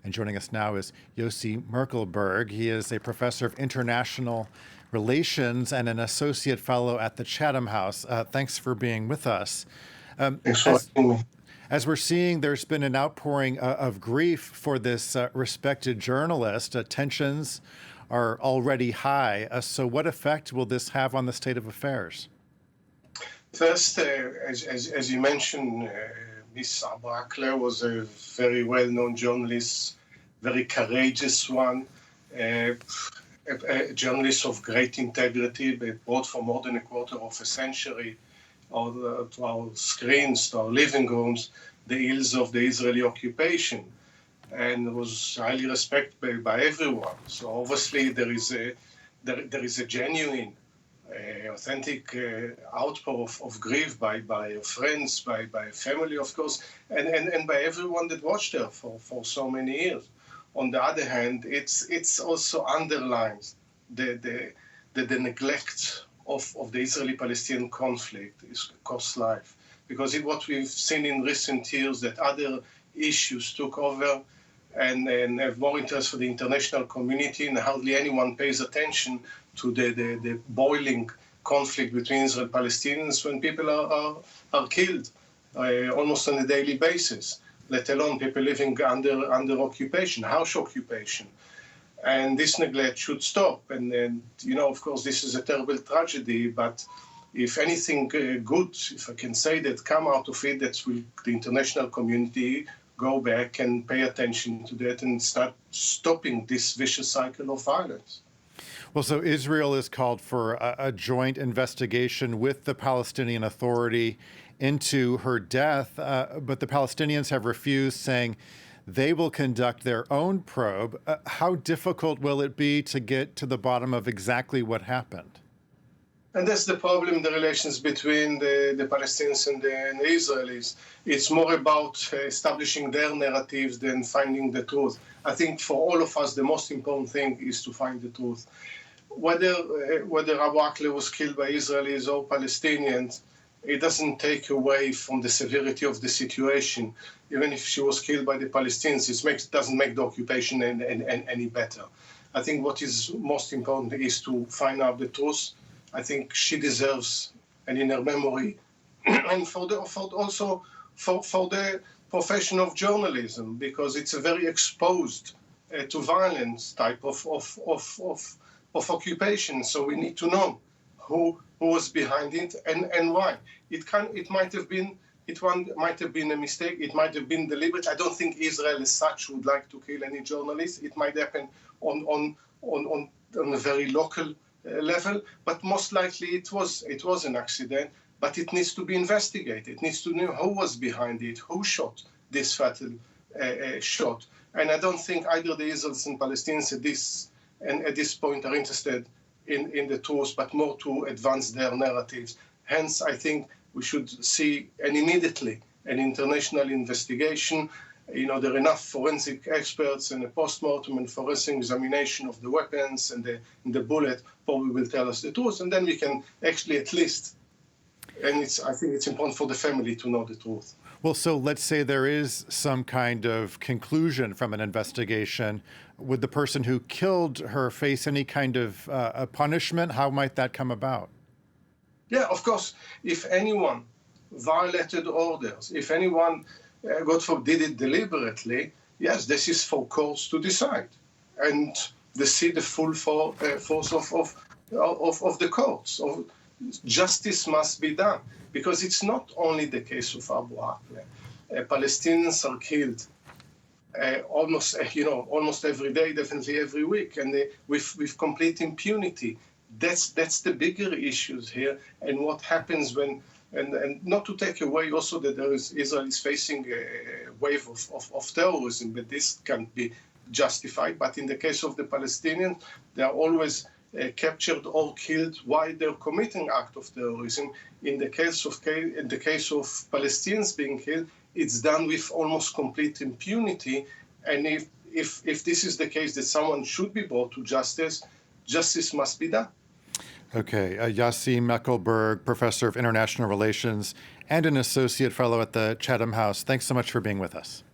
And joining us now is Yossi MEKELBERG. He is a professor of international relations and an associate fellow at the Chatham House. Thanks for being with us. Thanks for having me. As we're seeing, there's been an outpouring of grief for this respected journalist. Tensions are already high. So what effect will this have on the state of affairs? First, as you mentioned, Miss Abu Akleh was a very well-known journalist, very courageous one, a journalist of great integrity, but brought for more than a quarter of a century to our screens, to our living rooms, the ills of the Israeli occupation, and was highly respected by everyone. So obviously there is a genuine, authentic outpour of grief by friends, by family, of course, and by everyone that watched her for so many years. On the other hand, it's also underlines the neglect of the Israeli-Palestinian conflict is cost life. Because what we've seen in recent years that other issues took over and have more interest for the international community, and hardly anyone pays attention to the boiling conflict between Israel and Palestinians when people are killed almost on a daily basis, let alone people living under occupation, harsh occupation. And this neglect should stop. And of course, this is a terrible tragedy, but if anything good, if I can say that, come out of it, that will the international community go back and pay attention to that and start stopping this vicious cycle of violence. Well, so Israel has called for a joint investigation with the Palestinian Authority into her death, but the Palestinians have refused, saying they will conduct their own probe. How difficult will it be to get to the bottom of exactly what happened? And that's the problem, the relations between the Palestinians and the Israelis. It's more about establishing their narratives than finding the truth. I think for all of us, the most important thing is to find the truth. Whether Abu Akleh was killed by Israelis or Palestinians, it doesn't take away from the severity of the situation. Even if she was killed by the Palestinians, it doesn't make the occupation any better. I think what is most important is to find out the truth. I think she deserves an inner memory, and for the profession of journalism, because it's a very exposed to violence type of occupation. So we need to know who was behind it and why. It might have been a mistake. It might have been deliberate. I don't think Israel as such would like to kill any journalist. It might happen on a very local level, but most likely it was an accident. But it needs to be investigated. It needs to know who was behind it, who shot this fatal shot. And I don't think either the Israelis and Palestinians at this point are interested in the truth, but more to advance their narratives. Hence, I think we should see immediately an international investigation. There are enough forensic experts and a post-mortem and forensic examination of the weapons and the bullet probably will tell us the truth, and then we can actually at least, and I think it's important for the family to know the truth. Well, so let's say there is some kind of conclusion from an investigation. Would the person who killed her face any kind of punishment? How might that come about? Yeah, of course. If anyone violated orders, if anyone, God forbid, did it deliberately, yes, this is for courts to decide and they see the full force of the courts. Justice must be done, because it's not only the case of Abu Akleh. Palestinians are killed almost every day, definitely every week, and with complete impunity. That's the bigger issues here, and what happens when. And not to take away also that Israel is facing a wave of terrorism, but this can't be justified. But in the case of the Palestinians, they are always captured or killed while they're committing act of terrorism. In the case of Palestinians being killed, it's done with almost complete impunity. And if this is the case that someone should be brought to justice, justice must be done. Okay. Yossi MEKELBERG, professor of international relations and an associate fellow at the Chatham House. Thanks so much for being with us.